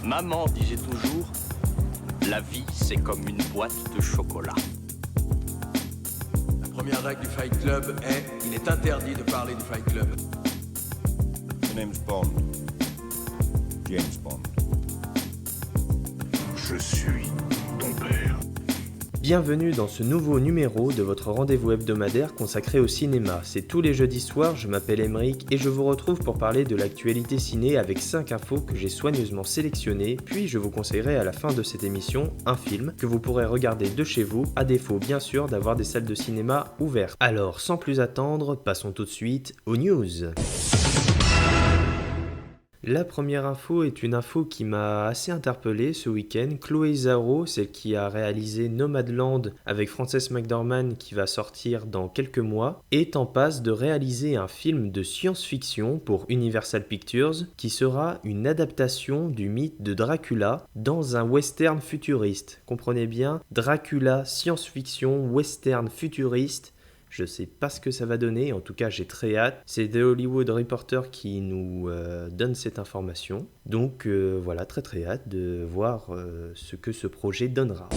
Maman disait toujours, la vie c'est comme une boîte de chocolat. La première règle du Fight Club est, il est interdit de parler du Fight Club. My name's Bond. James Bond. Je suis ton père. Bienvenue dans ce nouveau numéro de votre rendez-vous hebdomadaire consacré au cinéma. C'est tous les jeudis soirs, je m'appelle Emeric et je vous retrouve pour parler de l'actualité ciné avec 5 infos que j'ai soigneusement sélectionnées, puis je vous conseillerai à la fin de cette émission un film que vous pourrez regarder de chez vous, à défaut bien sûr d'avoir des salles de cinéma ouvertes. Alors sans plus attendre, passons tout de suite aux news. La première info est une info qui m'a assez interpellé ce week-end. Chloé Zhao, celle qui a réalisé Nomadland avec Frances McDormand qui va sortir dans quelques mois, est en passe de réaliser un film de science-fiction pour Universal Pictures qui sera une adaptation du mythe de Dracula dans un western futuriste. Comprenez bien, Dracula, science-fiction, western futuriste. Je sais pas ce que ça va donner, en tout cas j'ai très hâte. C'est The Hollywood Reporter qui nous donne cette information. Donc voilà, très hâte de voir ce que ce projet donnera.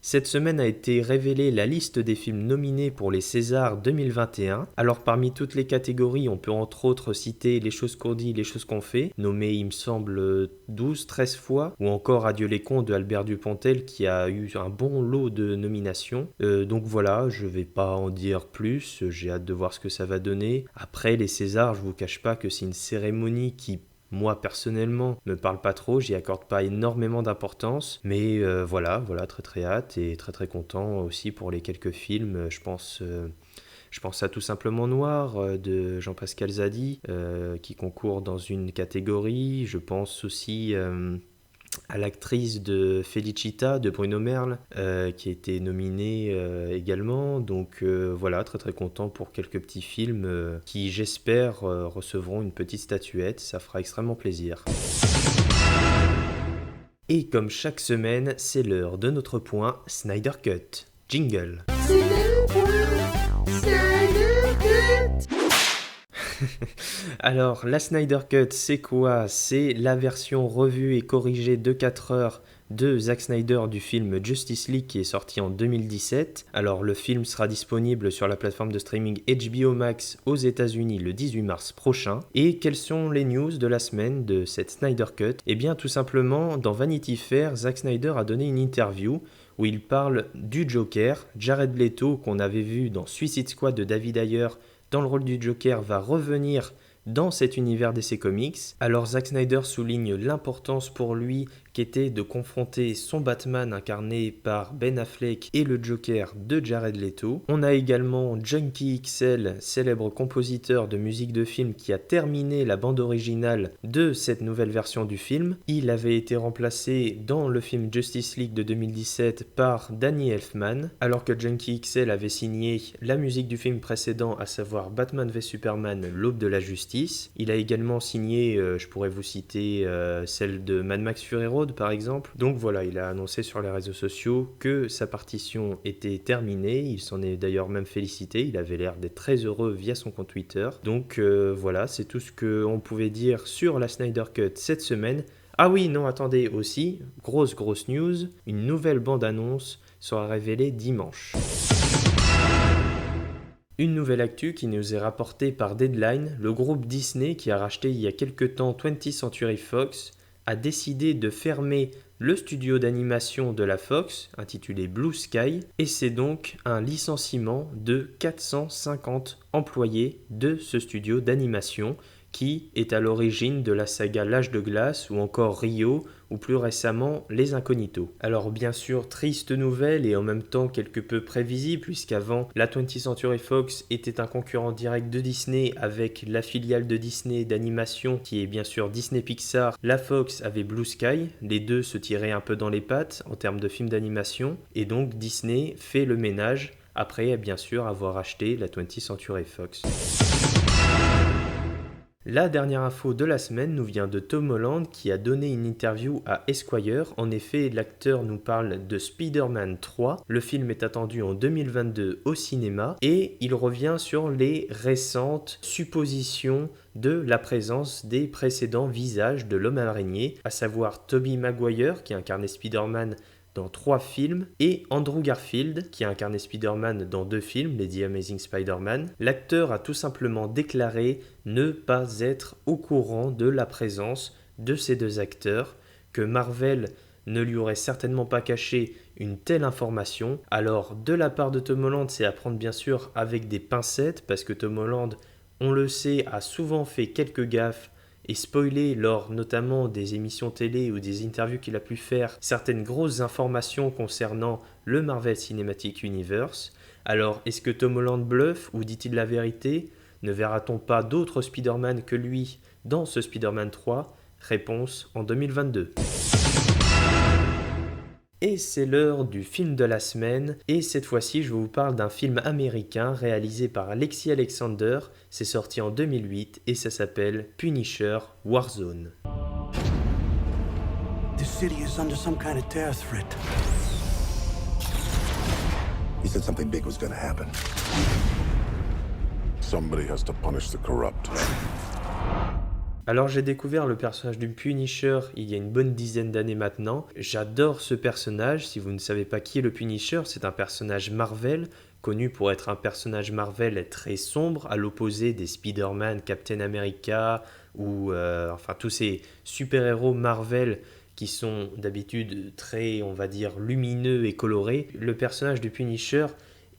Cette semaine a été révélée la liste des films nominés pour les Césars 2021. Alors parmi toutes les catégories, on peut entre autres citer Les choses qu'on dit, Les choses qu'on fait, nommé il me semble 12-13 fois, ou encore Adieu les cons de Albert Dupontel qui a eu un bon lot de nominations. Donc voilà, je vais pas en dire plus, j'ai hâte de voir ce que ça va donner. Après les Césars, je vous cache pas que c'est une cérémonie qui moi personnellement me parle pas trop, j'y accorde pas énormément d'importance, mais voilà, très hâte et très content aussi pour les quelques films. Je pense à Tout simplement Noir de Jean-Pascal Zadi qui concourt dans une catégorie. Je pense aussi à l'actrice de Felicita de Bruno Merle qui a été nominée également. Donc voilà, très content pour quelques petits films qui j'espère recevront une petite statuette, ça fera extrêmement plaisir. Et comme chaque semaine, c'est l'heure de notre point Snyder Cut. Jingle. C'est le point Snyder Cut. Alors, la Snyder Cut, c'est quoi ? C'est la version revue et corrigée de 4 heures de Zack Snyder du film Justice League qui est sorti en 2017. Alors, le film sera disponible sur la plateforme de streaming HBO Max aux États-Unis le 18 mars prochain. Et quelles sont les news de la semaine de cette Snyder Cut ? Eh bien, tout simplement, dans Vanity Fair, Zack Snyder a donné une interview où il parle du Joker. Jared Leto, qu'on avait vu dans Suicide Squad de David Ayer, dans le rôle du Joker, va revenir dans cet univers DC Comics. Alors Zack Snyder souligne l'importance pour lui qu'était de confronter son Batman incarné par Ben Affleck et le Joker de Jared Leto. On a également Junkie XL, célèbre compositeur de musique de film qui a terminé la bande originale de cette nouvelle version du film. Il avait été remplacé dans le film Justice League de 2017 par Danny Elfman, alors que Junkie XL avait signé la musique du film précédent, à savoir Batman v Superman, l'Aube de la Justice. Il a également signé, je pourrais vous citer celle de Mad Max Fury Road par exemple. Donc voilà, il a annoncé sur les réseaux sociaux que sa partition était terminée. Il s'en est d'ailleurs même félicité. Il avait l'air d'être très heureux via son compte Twitter. Donc voilà, c'est tout ce qu'on pouvait dire sur la Snyder Cut cette semaine. Ah oui, non, attendez aussi, grosse news, une nouvelle bande-annonce sera révélée dimanche. Une nouvelle actu qui nous est rapportée par Deadline, le groupe Disney qui a racheté il y a quelques temps 20th Century Fox a décidé de fermer le studio d'animation de la Fox, intitulé Blue Sky, et c'est donc un licenciement de 450 employés de ce studio d'animation qui est à l'origine de la saga L'Âge de Glace ou encore Rio ou plus récemment Les Incognitos. Alors bien sûr, triste nouvelle et en même temps quelque peu prévisible puisqu'avant la 20th Century Fox était un concurrent direct de Disney avec la filiale de Disney d'animation qui est bien sûr Disney Pixar. La Fox avait Blue Sky, les deux se tiraient un peu dans les pattes en termes de films d'animation et donc Disney fait le ménage après bien sûr avoir acheté la 20th Century Fox. La dernière info de la semaine nous vient de Tom Holland qui a donné une interview à Esquire. En effet, l'acteur nous parle de Spider-Man 3. Le film est attendu en 2022 au cinéma et il revient sur les récentes suppositions de la présence des précédents visages de l'homme araignée, à savoir Tobey Maguire qui a incarné Spider-Man dans 3 films, et Andrew Garfield, qui a incarné Spider-Man dans 2 films, les The Amazing Spider-Man. L'acteur a tout simplement déclaré ne pas être au courant de la présence de ces 2 acteurs, que Marvel ne lui aurait certainement pas caché une telle information. Alors, de la part de Tom Holland, c'est à prendre bien sûr avec des pincettes, parce que Tom Holland, on le sait, a souvent fait quelques gaffes et spoiler lors notamment des émissions télé ou des interviews qu'il a pu faire certaines grosses informations concernant le Marvel Cinematic Universe. Alors, est-ce que Tom Holland bluffe ou dit-il la vérité? Ne verra-t-on pas d'autres Spider-Man que lui dans ce Spider-Man 3? Réponse en 2022. Et c'est l'heure du film de la semaine, et cette fois-ci je vous parle d'un film américain réalisé par Alexi Alexander, c'est sorti en 2008 et ça s'appelle Punisher Warzone. This city is under some kind of terror threat. He said something big was gonna happen. Somebody has to punish the corrupt. Alors j'ai découvert le personnage du Punisher il y a une bonne dizaine d'années maintenant. J'adore ce personnage. Si vous ne savez pas qui est le Punisher, c'est un personnage Marvel, connu pour être un personnage Marvel très sombre, à l'opposé des Spider-Man, Captain America ou tous ces super-héros Marvel qui sont d'habitude très, on va dire, lumineux et colorés. Le personnage du Punisher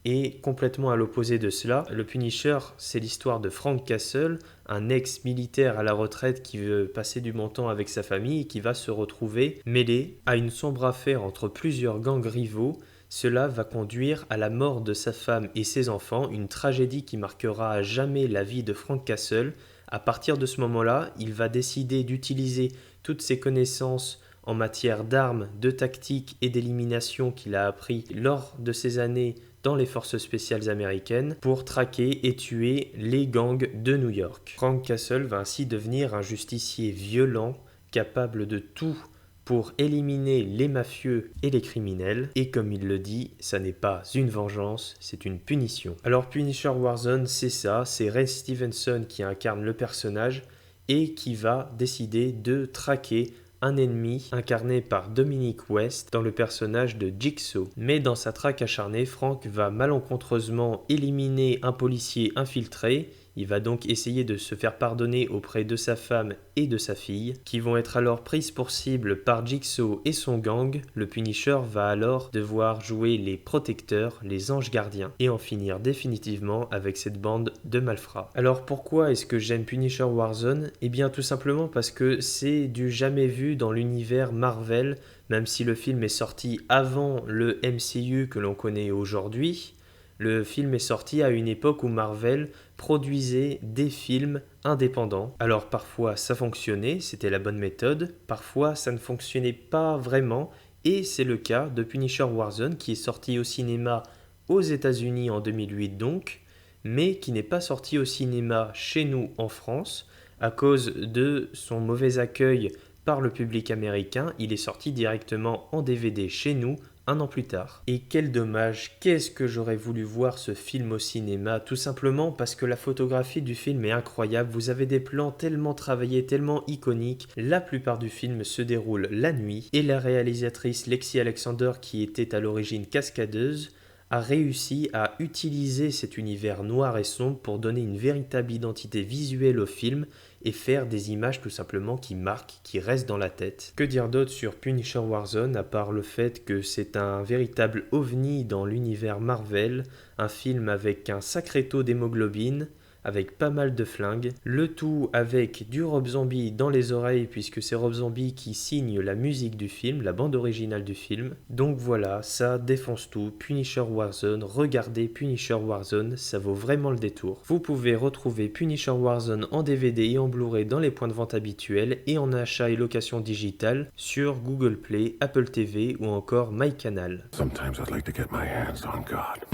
est complètement à l'opposé de cela. Le Punisher, c'est l'histoire de Frank Castle, un ex-militaire à la retraite qui veut passer du bon temps avec sa famille et qui va se retrouver mêlé à une sombre affaire entre plusieurs gangs rivaux. Cela va conduire à la mort de sa femme et ses enfants, une tragédie qui marquera à jamais la vie de Frank Castle. À partir de ce moment-là, il va décider d'utiliser toutes ses connaissances en matière d'armes, de tactique et d'élimination qu'il a appris lors de ses années dans les forces spéciales américaines pour traquer et tuer les gangs de New York. Frank Castle va ainsi devenir un justicier violent, capable de tout pour éliminer les mafieux et les criminels. Et comme il le dit, ça n'est pas une vengeance, c'est une punition. Alors Punisher Warzone, c'est ça, c'est Ray Stevenson qui incarne le personnage et qui va décider de traquer un ennemi incarné par Dominic West dans le personnage de Jigsaw. Mais dans sa traque acharnée, Frank va malencontreusement éliminer un policier infiltré. Il va donc essayer de se faire pardonner auprès de sa femme et de sa fille, qui vont être alors prises pour cible par Jigsaw et son gang. Le Punisher va alors devoir jouer les protecteurs, les anges gardiens, et en finir définitivement avec cette bande de malfrats. Alors pourquoi est-ce que j'aime Punisher Warzone? Eh bien tout simplement parce que c'est du jamais vu dans l'univers Marvel, même si le film est sorti avant le MCU que l'on connaît aujourd'hui. Le film est sorti à une époque où Marvel produisait des films indépendants. Alors parfois ça fonctionnait, c'était la bonne méthode, parfois ça ne fonctionnait pas vraiment, et c'est le cas de Punisher Warzone qui est sorti au cinéma aux États-Unis en 2008 donc, mais qui n'est pas sorti au cinéma chez nous en France à cause de son mauvais accueil par le public américain. Il est sorti directement en DVD chez nous un an plus tard. Et quel dommage, qu'est-ce que j'aurais voulu voir ce film au cinéma, tout simplement parce que la photographie du film est incroyable, vous avez des plans tellement travaillés, tellement iconiques, la plupart du film se déroule la nuit, et la réalisatrice Lexi Alexander, qui était à l'origine cascadeuse, a réussi à utiliser cet univers noir et sombre pour donner une véritable identité visuelle au film et faire des images tout simplement qui marquent, qui restent dans la tête. Que dire d'autre sur Punisher Warzone à part le fait que c'est un véritable ovni dans l'univers Marvel, un film avec un sacré taux d'hémoglobine, avec pas mal de flingues, le tout avec du Rob Zombie dans les oreilles puisque c'est Rob Zombie qui signe la musique du film, la bande originale du film. Donc voilà, ça défonce tout, Punisher Warzone, regardez Punisher Warzone, ça vaut vraiment le détour. Vous pouvez retrouver Punisher Warzone en DVD et en Blu-ray dans les points de vente habituels et en achat et location digitale sur Google Play, Apple TV ou encore MyCanal. Sometimes I'd like to get my hands on God.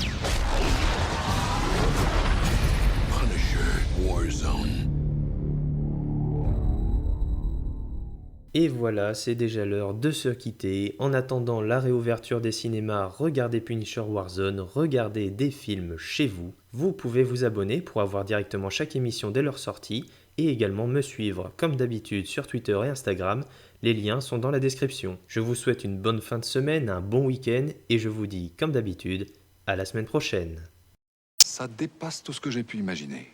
Warzone. Et voilà, c'est déjà l'heure de se quitter. En attendant la réouverture des cinémas, regardez Punisher Warzone, regardez des films chez vous. Vous pouvez vous abonner pour avoir directement chaque émission dès leur sortie et également me suivre comme d'habitude sur Twitter et Instagram. Les liens sont dans la description. Je vous souhaite une bonne fin de semaine, un bon week-end et je vous dis comme d'habitude, à la semaine prochaine. Ça dépasse tout ce que j'ai pu imaginer.